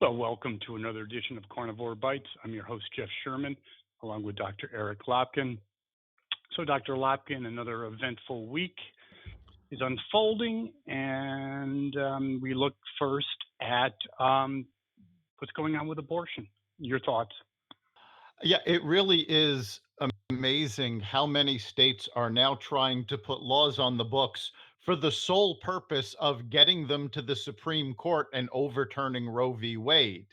Well, welcome to another edition of Carnivore Bites. I'm your host, Jeff Sherman, along with Dr. Eric Lopkin. So, Dr. Lopkin, another eventful week is unfolding, and we look first at what's going on with abortion. Your thoughts? Yeah, it really is amazing how many states are now trying to put laws on the books for the sole purpose of getting them to the Supreme Court and overturning Roe v. Wade.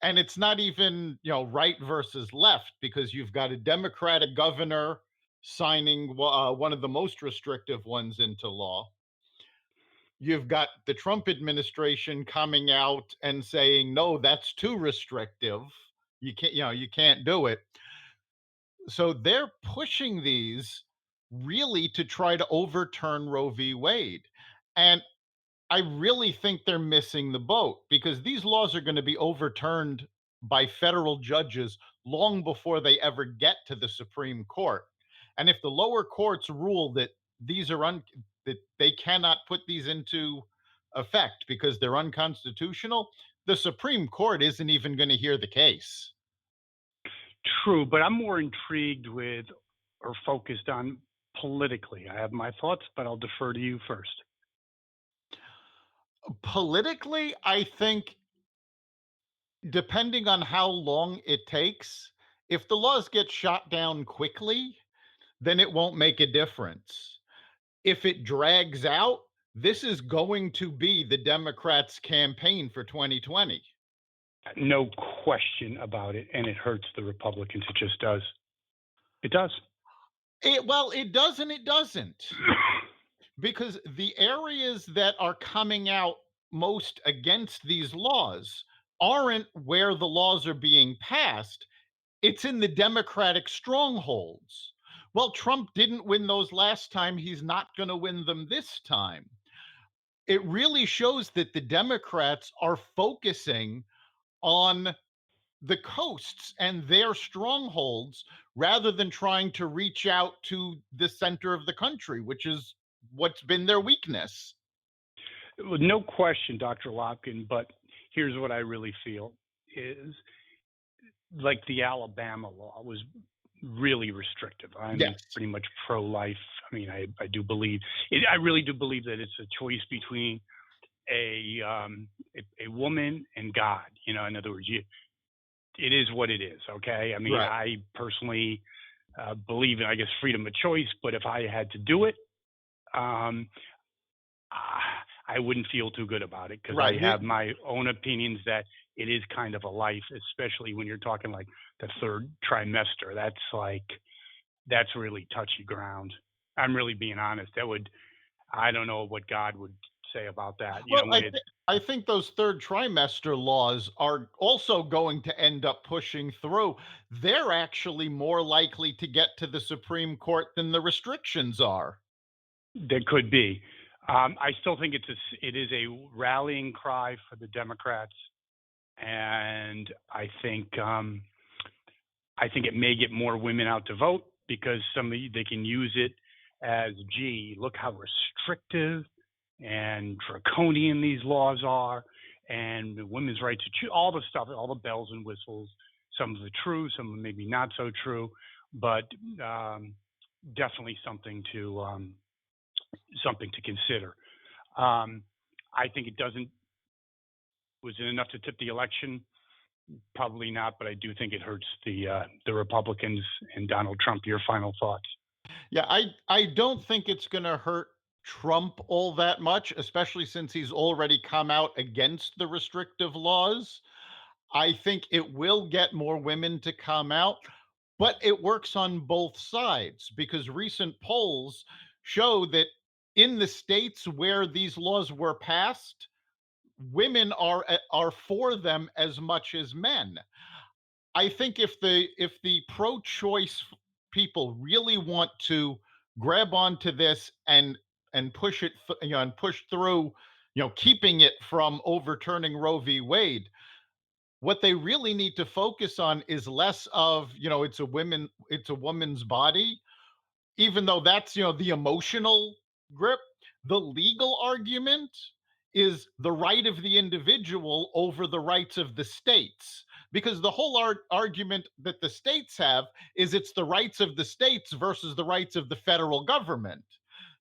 And it's not even, right versus left, because you've got a Democratic governor signing one of the most restrictive ones into law. You've got the Trump administration coming out and saying, no, that's too restrictive. You can't do it. So they're pushing these really to try to overturn Roe v. Wade. And I really think they're missing the boat, because these laws are going to be overturned by federal judges long before they ever get to the Supreme Court. And if the lower courts rule that these are that they cannot put these into effect because they're unconstitutional, the Supreme Court isn't even going to hear the case. True, but I'm more intrigued with or focused on politically. I have my thoughts, but I'll defer to you first. Politically, I think, depending on how long it takes, if the laws get shot down quickly, then it won't make a difference. If it drags out, this is going to be the Democrats' campaign for 2020. No question about it, and it hurts the Republicans. It just does. It does. It does and it doesn't. Because the areas that are coming out most against these laws aren't where the laws are being passed. It's in the Democratic strongholds. Well, Trump didn't win those last time. He's not going to win them this time. It really shows that the Democrats are focusing on the coasts and their strongholds rather than trying to reach out to the center of the country, which is what's been their weakness. No question, Dr. Lopkin, but here's what I really feel is like the Alabama law was really restrictive. I'm Yes. pretty much pro-life. I mean, I do believe it. I really do believe that it's a choice between a woman and God. In other words, it is what it is. Okay. I mean, Right. I personally believe in, I guess, freedom of choice. But if I had to do it, um, I wouldn't feel too good about it, because I Right. have my own opinions that it is kind of a life, especially when you're talking like the third trimester. That's really touchy ground. I'm really being honest. I don't know what God would say about that. Well, When it, I think those third trimester laws are also going to end up pushing through. They're actually more likely to get to the Supreme Court than the restrictions are. there could be. I still think it is a rallying cry for the Democrats, and I think it may get more women out to vote, because they can use it as, gee, look how restrictive and draconian these laws are, and the women's right to choose, all the stuff, all the bells and whistles. Some of it true, some of it maybe not so true, but definitely something to consider. I think it doesn't. Was it enough to tip the election? Probably not, but I do think it hurts the Republicans and Donald Trump. Your final thoughts? Yeah, I don't think it's going to hurt Trump all that much, especially since he's already come out against the restrictive laws. I think it will get more women to come out, but it works on both sides, because recent polls show that in the states where these laws were passed, women are for them as much as men. I think if the pro-choice people really want to grab onto this and push it, and push through, keeping it from overturning Roe v. Wade, what they really need to focus on is less of, it's a woman's body, even though that's, the emotional grip. The legal argument is the right of the individual over the rights of the states. Because the whole argument that the states have is it's the rights of the states versus the rights of the federal government.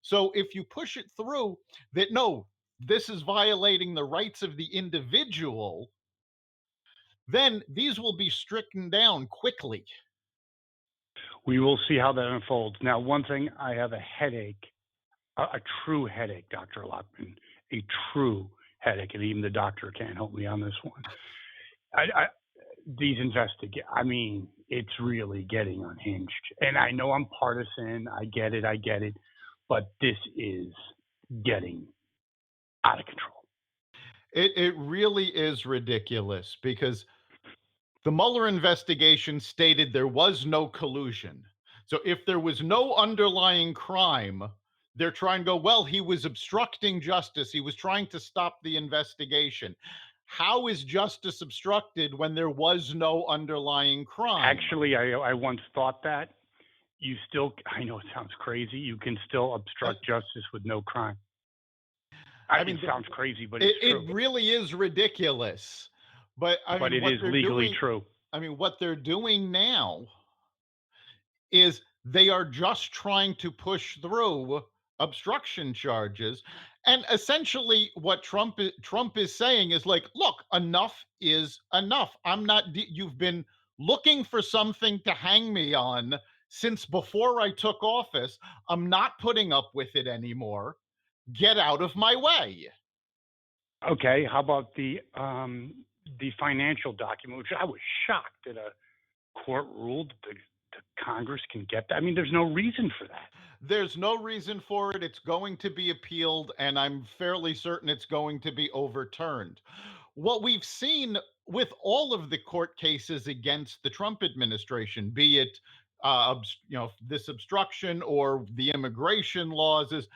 So if you push it through that, no, this is violating the rights of the individual, then these will be stricken down quickly. We will see how that unfolds. Now, one thing, I have a headache, a true headache, Dr. Lopkin, a true headache, and even the doctor can't help me on this one. These I mean, it's really getting unhinged. And I know I'm partisan. I get it. But this is getting out of control. It really is ridiculous because the Mueller investigation stated there was no collusion. So if there was no underlying crime, they're trying to go, well, he was obstructing justice. He was trying to stop the investigation. How is justice obstructed when there was no underlying crime? Actually, I once thought that. I know it sounds crazy, you can still obstruct justice with no crime. I mean, it sounds crazy, but it's true. It really is ridiculous. But it is legally true. I mean, what they're doing now is they are just trying to push through obstruction charges. And essentially what Trump is saying is like, look, enough is enough. You've been looking for something to hang me on since before I took office. I'm not putting up with it anymore. Get out of my way. Okay, how about the financial document, which I was shocked that a court ruled that the Congress can get that. I mean, there's no reason for that. There's no reason for it. It's going to be appealed, and I'm fairly certain it's going to be overturned. What we've seen with all of the court cases against the Trump administration, be it this obstruction or the immigration laws, is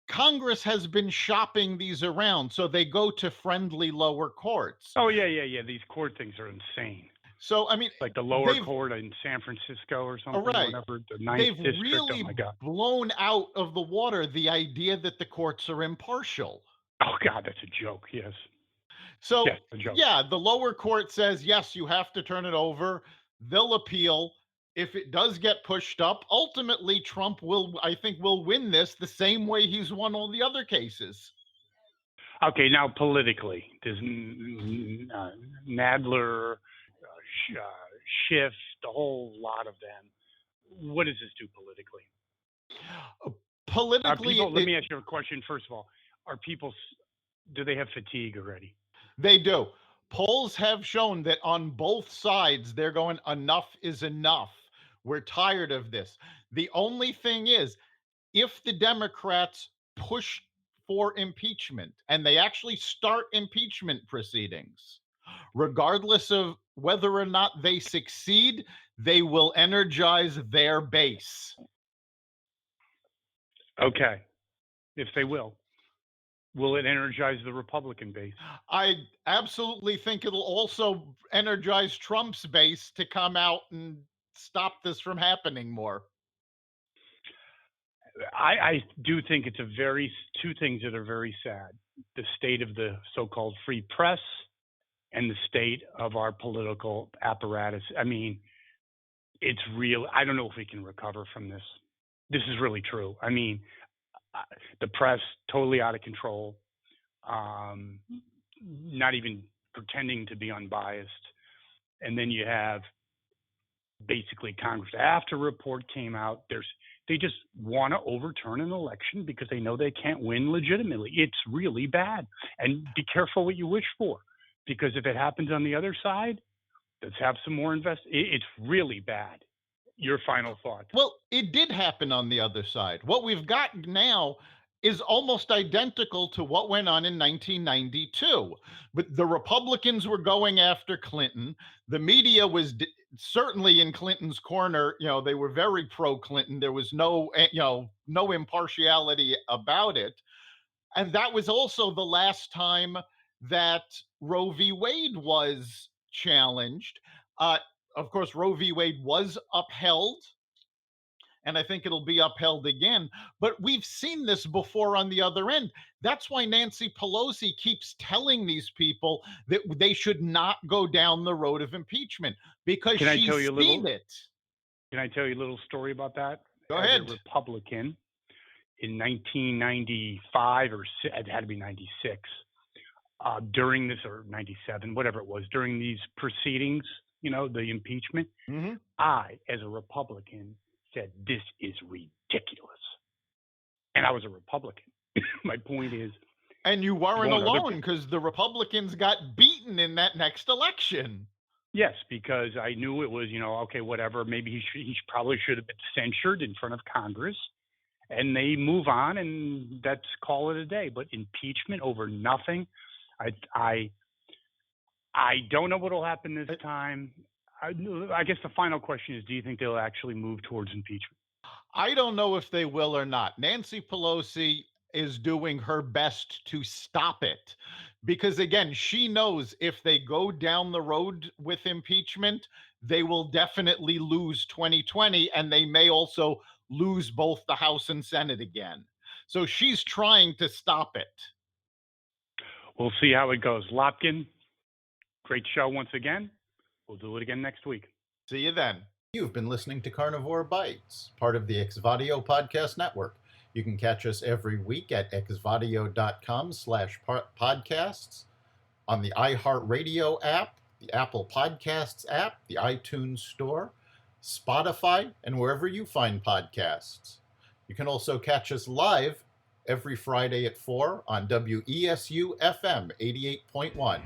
Congress has been shopping these around, so they go to friendly lower courts. Oh, yeah. These court things are insane. So, I mean, like the lower court in San Francisco or something, right. whatever, the ninth district. Really blown out of the water the idea that the courts are impartial. Oh, God, that's a joke, yes. So, yeah, the lower court says, yes, you have to turn it over. They'll appeal. If it does get pushed up, ultimately Trump will win this the same way he's won all the other cases. Okay, now politically, does Nadler, Schiff, the whole lot of them, what does this do politically? Politically, let me ask you a question first of all. Do they have fatigue already? They do. Polls have shown that on both sides, they're going, enough is enough. We're tired of this. The only thing is, if the Democrats push for impeachment and they actually start impeachment proceedings, regardless of whether or not they succeed, they will energize their base. Okay. If they will it energize the Republican base? I absolutely think it'll also energize Trump's base to come out and stop this from happening more. I do think it's two things that are very sad. The state of the so-called free press and the state of our political apparatus. I mean, it's real. I don't know if we can recover from this. This is really true. I mean, the press totally out of control, not even pretending to be unbiased. And then you have basically Congress. After a report came out, they just want to overturn an election because they know they can't win legitimately. It's really bad. And be careful what you wish for, because if it happens on the other side, let's have some more it's really bad. Your final thoughts? Well, it did happen on the other side. What we've got now is almost identical to what went on in 1992. But the Republicans were going after Clinton. The media was certainly in Clinton's corner. You know, they were very pro-Clinton. There was no impartiality about it. And that was also the last time that Roe v. Wade was challenged. Of course, Roe v. Wade was upheld. and I think it'll be upheld again. But we've seen this before on the other end. That's why Nancy Pelosi keeps telling these people that they should not go down the road of impeachment because Can I tell she's you a seen little? it. Can I tell you a little story about that? Go As ahead. a Republican in 1995, or it had to be 96, during this, or 97, whatever it was, during these proceedings, the impeachment, I, as a Republican, said, this is ridiculous. And I was a Republican. My point is. And you weren't alone, because the Republicans got beaten in that next election. Yes, because I knew it was, okay, whatever. Maybe he probably should have been censured in front of Congress, and they move on, and that's call it a day. But impeachment over nothing, I don't know what will happen this time. I guess the final question is, do you think they'll actually move towards impeachment? I don't know if they will or not. Nancy Pelosi is doing her best to stop it because, again, she knows if they go down the road with impeachment, they will definitely lose 2020, and they may also lose both the House and Senate again. So she's trying to stop it. We'll see how it goes. Lopkin, great show once again. We'll do it again next week. See you then. You've been listening to Carnivore Bites, part of the Exvadio podcast network. You can catch us every week at exvadio.com/podcasts, on the iHeartRadio app, the Apple Podcasts app, the iTunes Store, Spotify, and wherever you find podcasts. You can also catch us live every Friday at 4 on WESU FM 88.1.